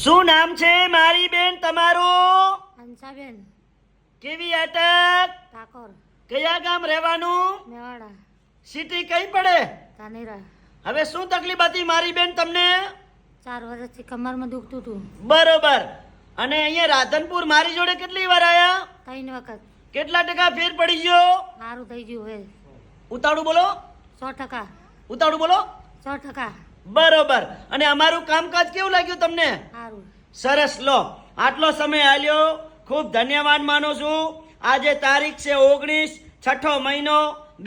શું નામ છે મારી બેન તમારું? હંસાબેન કેવી અટક? ઠાકોર કયા ગામ રહેવાનું? મેવાડા સિટી કઈ પડે? ધાનેરા. હવે શું તકલીફ હતી મારી બેન તમને? 4 વર્ષથી કમરમાં દુખતું હતું. બરોબર. અને અહીંયા રાધનપુર મારી જોડે કેટલી વાર આયા? 3 વખત. કેટલા ટકા ફેર પડી ગયો? સારું થઈ ગયું હવે. ઉતાવળું બોલો. 100%. ઉતાવળું બોલો. 100%. બરોબર. અને અમારું કામકાજ કેવું લાગ્યું તમને? સારું. સરસ. લો, આટલો સમય આલ્યો, ખૂબ ધન્યવાદ માનું છું. આજે તારીખ છે 19, 6ઠો મહિનો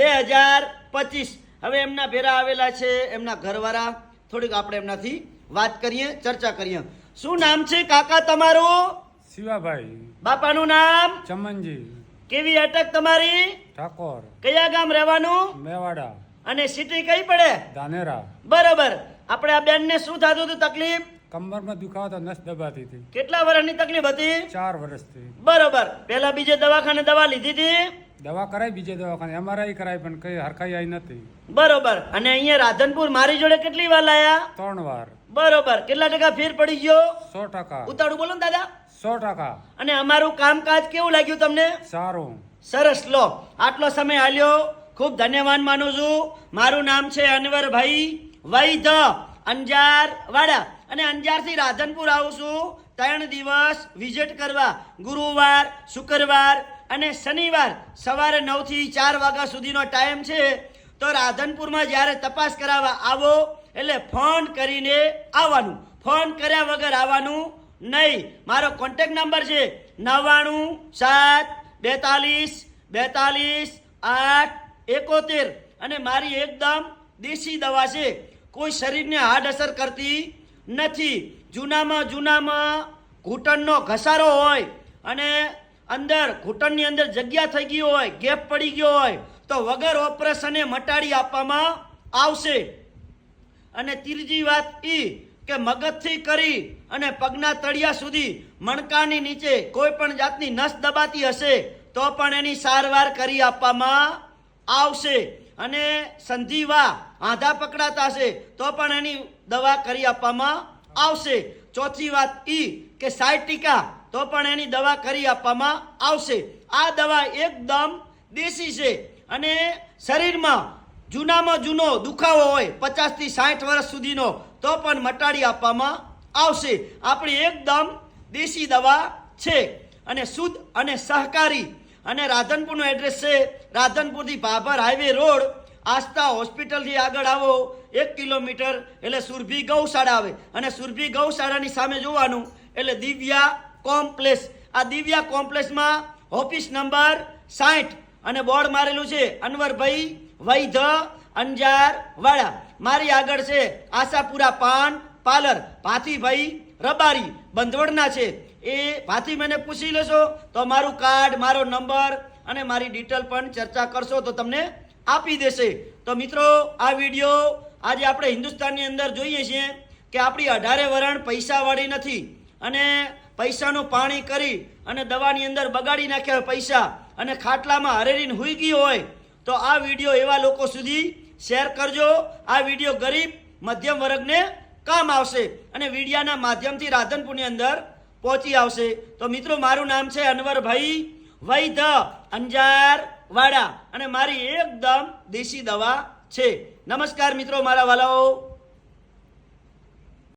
2025. હવે એમના ભેરા આવેલા છે એમના ઘરવાળા. થોડીક આપણે એમનાથી વાત કરીએ, ચર્ચા કરીએ. શું નામ છે કાકા તમારું? શિવાભાઈ બાપાનું નામ? ચમનજી કેવી અટક તમારી? ઠાકોર કયા ગામ રહેવાનું? મેવાડા અને સિટી કઈ પડે? ધાનેરા. બરોબર. આપણે આ બેનને શું થતું હતું તકલીફ? કમરમાં દુખાવો તો નસ દબાતી હતી. કેટલા વર્ષની તકલીફ હતી? 4 વર્ષથી. બરોબર. પેલા બીજે દવાખાને દવા લીધી હતી? દવા કરાઈ, બીજે દવાખાને MRI કરાઈ, પણ કઈ હરખાઈ આવી નથી. બરોબર. અને અહીંયા રાધનપુર મારી જોડે કેટલી વાર લાયા? 3 વાર. બરોબર. કેટલા ટકા ફેર પડી ગયો? 100%. ઉતાળું બોલો ને દાદા. 100%. અને અમારું કામકાજ કેવું લાગ્યું તમને? સારું. સરસ. લો, આટલો સમય આલ્યો, ખૂબ ધન્યવાદ માનું છું. મારું નામ છે અનવરભાઈ વૈધ, અંજાર વાડા. અને અંજારથી રાધનપુર આવું છું 3 દિવસ વિઝિટ કરવા. ગુરુવાર, શુક્રવાર અને શનિવાર સવારે 9 થી 4 વાગ્યા સુધીનો ટાઈમ છે. તો રાધનપુરમાં જ્યારે તપાસ કરાવવા આવો એટલે ફોન કરીને આવવાનું, ફોન કર્યા વગર આવવાનું નહીં. મારો કોન્ટેક્ટ નંબર છે 99 7 42 8 71. અને મારી એકદમ દેશી દવા છે, કોઈ શરીરને હાર્ડ અસર કરતી નથી. જૂનામાં ઘૂંટણનો ઘસારો હોય અને અંદર ઘૂંટણની અંદર જગ્યા થઈ ગઈ હોય, ગેપ પડી ગયો હોય, તો વગર ઓપરેશને મટાડી આપવામાં આવશે. અને ત્રીજી વાત એ કે મગજથી કરી અને પગના તળિયા સુધી મણકાની નીચે કોઈ પણ જાતની નસ દબાતી હશે તો પણ એની સારવાર કરી આપવામાં આવશે. અને સંધિવા આંધા પકડાતા હશે તો પણ એની દવા કરી આપવામાં આવશે. ચોથી વાત એ કે સાયટિકા, તો પણ એની દવા કરી આપવામાં આવશે. આ દવા એકદમ દેશી છે. અને શરીરમાં જૂનામાં જૂનો દુખાવો હોય 50 થી 60 વર્ષ સુધીનો તો પણ મટાડી આપવામાં આવશે. આપણી એકદમ દેશી દવા છે અને શુદ્ધ અને સહકારી. અને રાધનપુરનું એડ્રેસ છે રાધનપુરથી ભાભર હાઈવે રોડ, આસ્થા હોસ્પિટલથી આગળ આવો 1 કિલોમીટર એટલે સુરભી ગૌશાળા આવે. અને સુરભી ગૌશાળાની સામે જોવાનું એટલે દિવ્યા કોમ્પ્લેક્સ. આ દિવ્યા કોમ્પ્લેક્સમાં ઓફિસ નંબર 60 અને બોર્ડ મારેલું છે અનવરભાઈ વૈધ, અંજાર વાડા. મારી આગળ છે આશાપુરા પાન પાર્લર, ભાથીભાઈ રબારી બંધવડના છે. એ ભાથી મને પૂછી લેશો તો મારું કાર્ડ, મારો નંબર અને મારી ડિટેલ પણ ચર્ચા કરશો તો તમને આપી દેશે. તો મિત્રો, આ વિડીયો આજે આપણે હિન્દુસ્તાનની અંદર જોઈએ છીએ કે આપણી 18 વરણ પૈસાવાળી નથી અને પૈસાનું પાણી કરી અને દવાની અંદર બગાડી નાખ્યા પૈસા અને ખાટલામાં હરેરીને હુઈ ગયો હોય તો આ વિડીયો એવા લોકો સુધી શેર કરજો. આ વિડીયો ગરીબ મધ્યમ વર્ગને કામ આવશે અને વિડીયાના માધ્યમથી રાધનપુરની અંદર પહોંચી આવશે. તો મિત્રો, મારું નામ છે અનવરભાઈ વૈધ, અંજાર વાડા. અને મારી એકદમ દેશી દવા છે. નમસ્કાર મિત્રો મારા વાલાઓ.